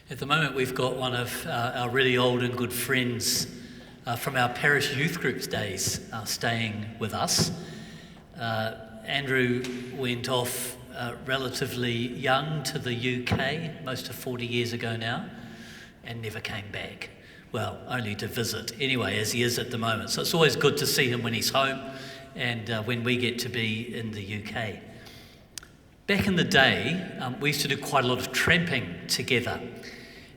At the moment, we've got one of our really old and good friends from our parish youth groups days staying with us. Andrew went off relatively young to the UK, most of 40 years ago now, and never came back. Well, only to visit, anyway, as he is at the moment. So it's always good to see him when he's home and when we get to be in the UK. Back in the day, we used to do quite a lot of tramping together.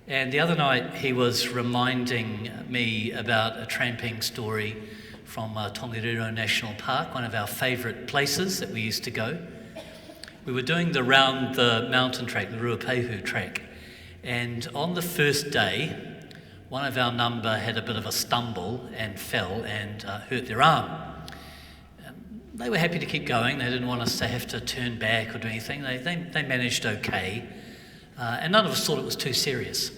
And the other night he was reminding me about a tramping story from Tongariro National Park, one of our favourite places that we used to go. We were doing the round the mountain track, the Ruapehu track, and on the first day, one of our number had a bit of a stumble and fell and hurt their arm. They were happy to keep going. They didn't want us to have to turn back or do anything. They managed okay, and none of us thought it was too serious.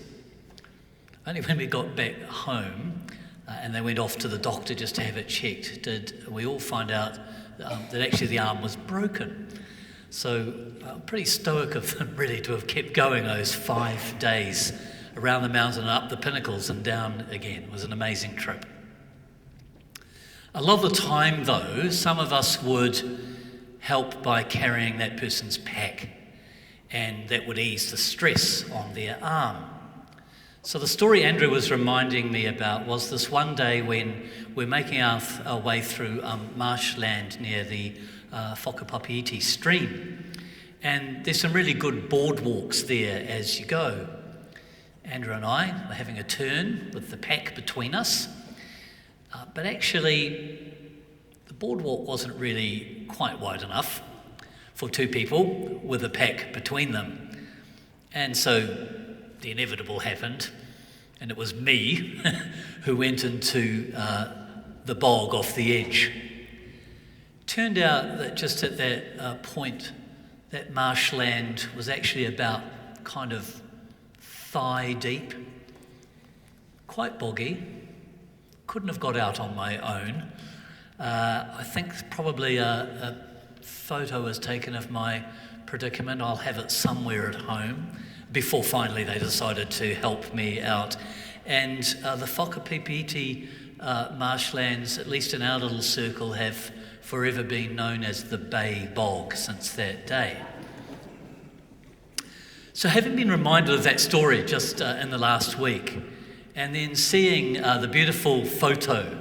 Only when we got back home and they went off to the doctor just to have it checked did we all find out that actually the arm was broken. So pretty stoic of them really to have kept going those 5 days around the mountain and up the pinnacles and down again. It was an amazing trip. A lot of the time though, some of us would help by carrying that person's pack, and that would ease the stress on their arm. So the story Andrew was reminding me about was this one day when we're making our way through marshland near the Whakapapiiti stream, and there's some really good boardwalks there as you go. Andrew and I were having a turn with the pack between us, but actually the boardwalk wasn't really quite wide enough for two people with a pack between them. And so the inevitable happened, and it was me who went into the bog off the edge. Turned out that just at that point, that marshland was actually about kind of thigh deep, quite boggy. Couldn't have got out on my own. I think probably a photo was taken of my predicament. I'll have it somewhere at home, before finally they decided to help me out. And the Whakapapiiti marshlands, at least in our little circle, have forever been known as the Bay Bog since that day. So having been reminded of that story just in the last week, and then seeing the beautiful photo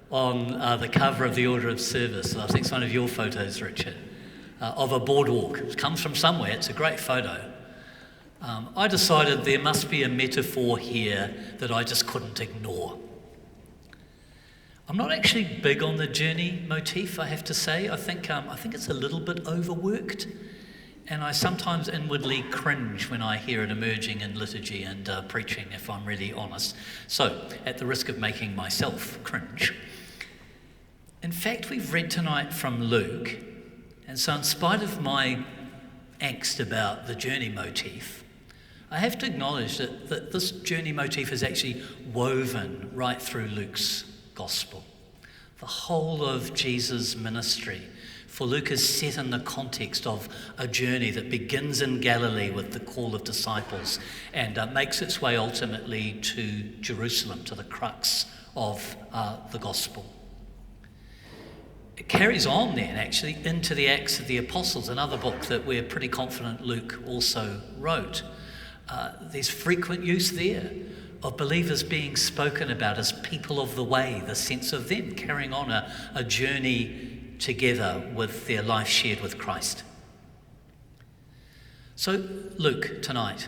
on the cover of the Order of Service, I think it's one of your photos, Richard, of a boardwalk. It comes from somewhere, it's a great photo. I decided there must be a metaphor here that I just couldn't ignore. I'm not actually big on the journey motif, I have to say. I think it's a little bit overworked, and I sometimes inwardly cringe when I hear it emerging in liturgy and preaching, if I'm really honest. So, at the risk of making myself cringe. In fact, we've read tonight from Luke, and so in spite of my angst about the journey motif, I have to acknowledge that this journey motif is actually woven right through Luke's gospel. The whole of Jesus' ministry for Luke is set in the context of a journey that begins in Galilee with the call of disciples and makes its way ultimately to Jerusalem, to the crux of the gospel. It carries on then actually into the Acts of the Apostles, another book that we're pretty confident Luke also wrote. There's frequent use there of believers being spoken about as people of the way, the sense of them carrying on a journey together with their life shared with Christ. So Luke tonight,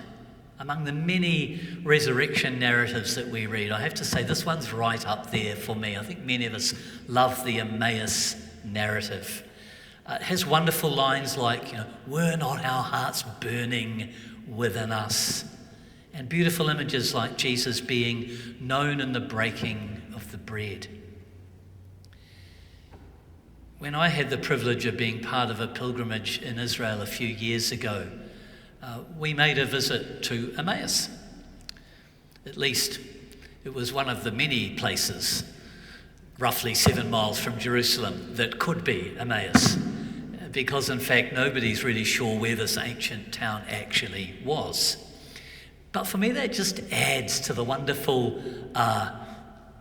among the many resurrection narratives that we read, I have to say this one's right up there for me. I think many of us love the Emmaus narrative. It has wonderful lines like, were not our hearts burning within us? And beautiful images like Jesus being known in the breaking of the bread. When I had the privilege of being part of a pilgrimage in Israel a few years ago, we made a visit to Emmaus. At least it was one of the many places, roughly 7 miles from Jerusalem, that could be Emmaus, because in fact nobody's really sure where this ancient town actually was. But for me, that just adds to the wonderful,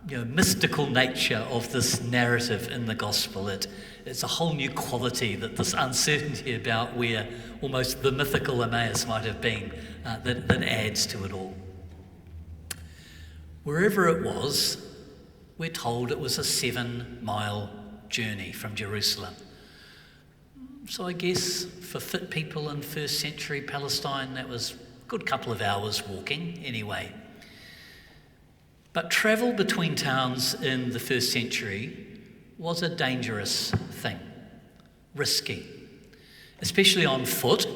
mystical nature of this narrative in the gospel. It's a whole new quality, that this uncertainty about where almost the mythical Emmaus might have been, that adds to it all. Wherever it was, we're told it was a 7-mile journey from Jerusalem. So I guess for fit people in first century Palestine, that was a good couple of hours walking anyway. But travel between towns in the first century was a dangerous thing, risky, especially on foot,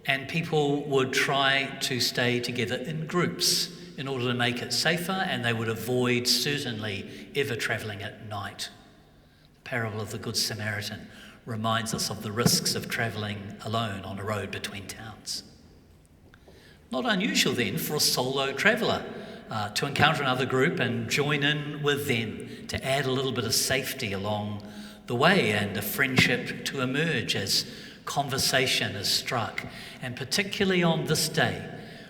and people would try to stay together in groups in order to make it safer, and they would avoid certainly ever travelling at night. The parable of the Good Samaritan reminds us of the risks of travelling alone on a road between towns. Not unusual then for a solo traveller to encounter another group and join in with them, to add a little bit of safety along the way and a friendship to emerge as conversation is struck. And particularly on this day,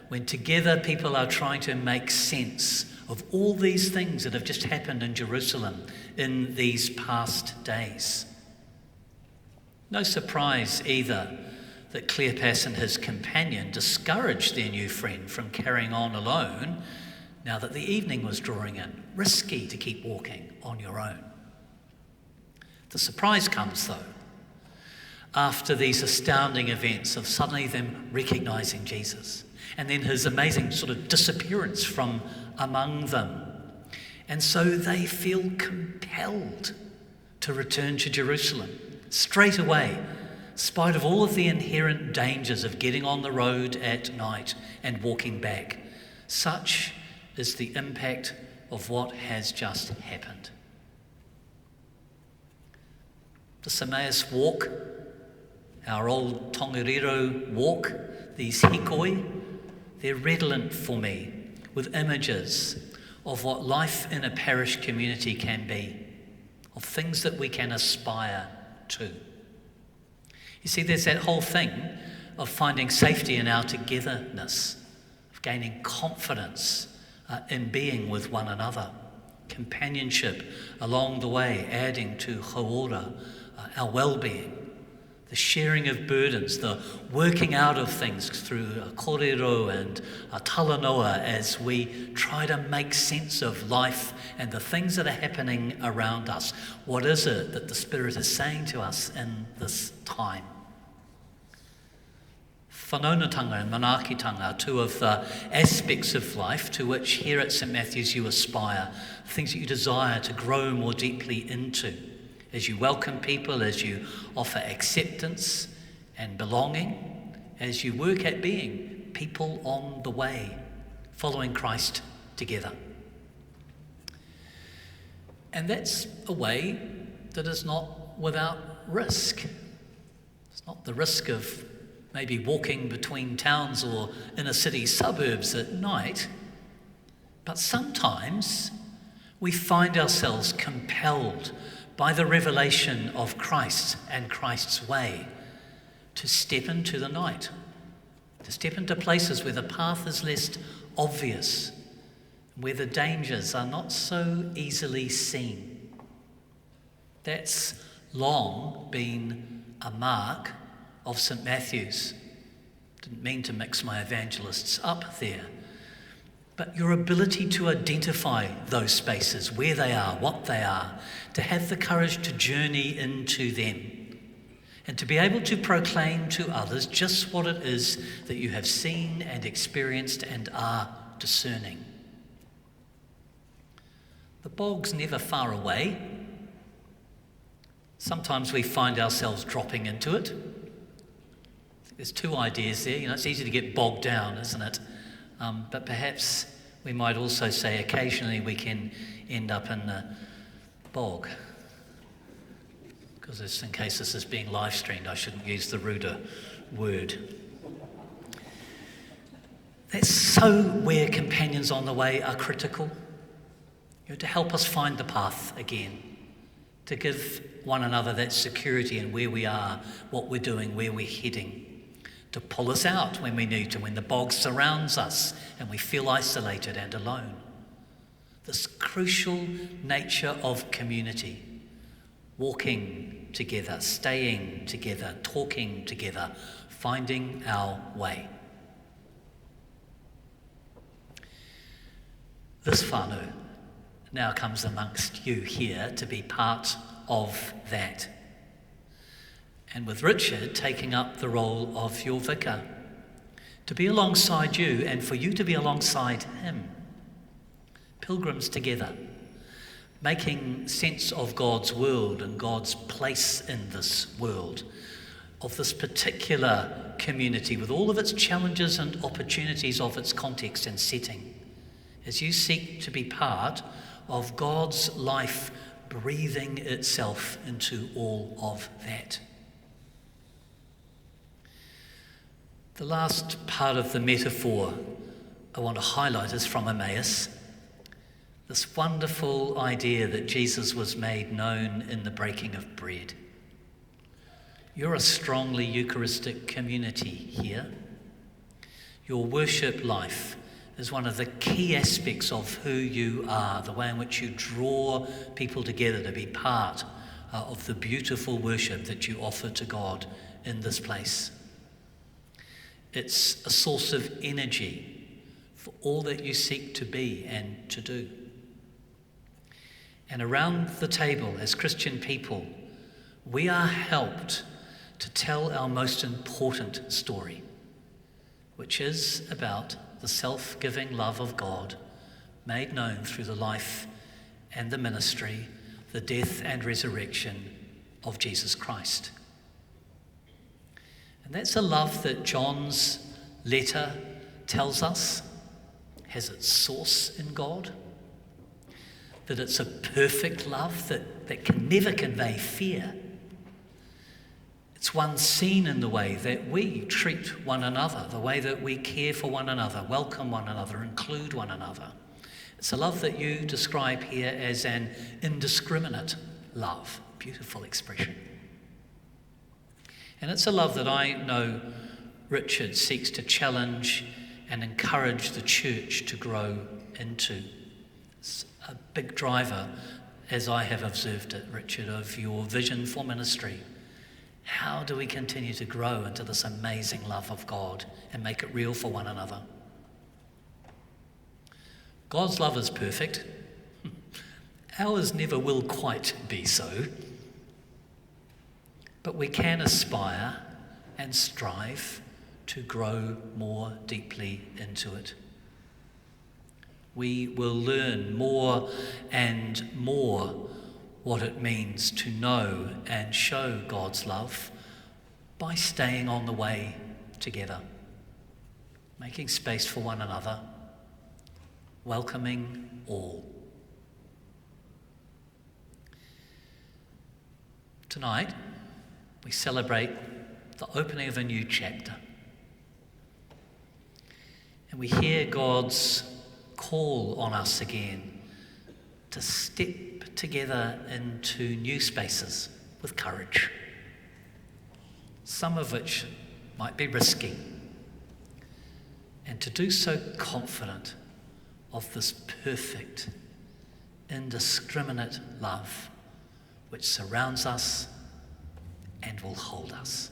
when together people are trying to make sense of all these things that have just happened in Jerusalem in these past days. No surprise either that Cleopas and his companion discouraged their new friend from carrying on alone now that the evening was drawing in. Risky to keep walking on your own. The surprise comes, though, after these astounding events of suddenly them recognising Jesus, and then his amazing sort of disappearance from among them. And so they feel compelled to return to Jerusalem straight away, in spite of all of the inherent dangers of getting on the road at night and walking back. Such is the impact of what has just happened. The Emmaus walk, our old Tongariro walk, these hikoi, they're redolent for me with images of what life in a parish community can be, of things that we can aspire to. You see, there's that whole thing of finding safety in our togetherness, of gaining confidence in being with one another, companionship along the way, adding to hauora, our well-being, the sharing of burdens, the working out of things through kōrero and talanoa as we try to make sense of life and the things that are happening around us. What is it that the Spirit is saying to us in this time? Whanaungatanga and manaakitanga are two of the aspects of life to which here at St Matthew's you aspire, things that you desire to grow more deeply into. As you welcome people, as you offer acceptance and belonging, as you work at being people on the way, following Christ together. And that's a way that is not without risk. It's not the risk of maybe walking between towns or inner city suburbs at night, but sometimes we find ourselves compelled by the revelation of Christ and Christ's way to step into the night, to step into places where the path is less obvious, where the dangers are not so easily seen. That's long been a mark of St Matthew's. Didn't mean to mix my evangelists up there. But your ability to identify those spaces, where they are, what they are, to have the courage to journey into them, and to be able to proclaim to others just what it is that you have seen and experienced and are discerning. The bog's never far away. Sometimes we find ourselves dropping into it. There's two ideas there. It's easy to get bogged down, isn't it? But perhaps we might also say occasionally we can end up in the bog. Because in case this is being live streamed, I shouldn't use the ruder word. That's so where companions on the way are critical. To help us find the path again, to give one another that security in where we are, what we're doing, where we're heading, to pull us out when we need to, when the bog surrounds us and we feel isolated and alone. This crucial nature of community, walking together, staying together, talking together, finding our way. This whānau now comes amongst you here to be part of that. And with Richard taking up the role of your vicar, to be alongside you and for you to be alongside him. Pilgrims together, making sense of God's world and God's place in this world, of this particular community with all of its challenges and opportunities of its context and setting, as you seek to be part of God's life breathing itself into all of that. The last part of the metaphor I want to highlight is from Emmaus. This wonderful idea that Jesus was made known in the breaking of bread. You're a strongly Eucharistic community here. Your worship life is one of the key aspects of who you are, the way in which you draw people together to be part of the beautiful worship that you offer to God in this place. It's a source of energy for all that you seek to be and to do. And around the table, as Christian people, we are helped to tell our most important story, which is about the self-giving love of God made known through the life and the ministry, the death and resurrection of Jesus Christ. And that's a love that John's letter tells us has its source in God, that it's a perfect love that can never convey fear. It's one seen in the way that we treat one another, the way that we care for one another, welcome one another, include one another. It's a love that you describe here as an indiscriminate love. Beautiful expression. And it's a love that I know Richard seeks to challenge and encourage the church to grow into. It's a big driver, as I have observed it, Richard, of your vision for ministry. How do we continue to grow into this amazing love of God and make it real for one another? God's love is perfect. Ours never will quite be so. But we can aspire and strive to grow more deeply into it. We will learn more and more what it means to know and show God's love by staying on the way together, making space for one another, welcoming all. Tonight, we celebrate the opening of a new chapter. And we hear God's call on us again to step together into new spaces with courage, some of which might be risky, and to do so confident of this perfect, indiscriminate love which surrounds us and will hold us.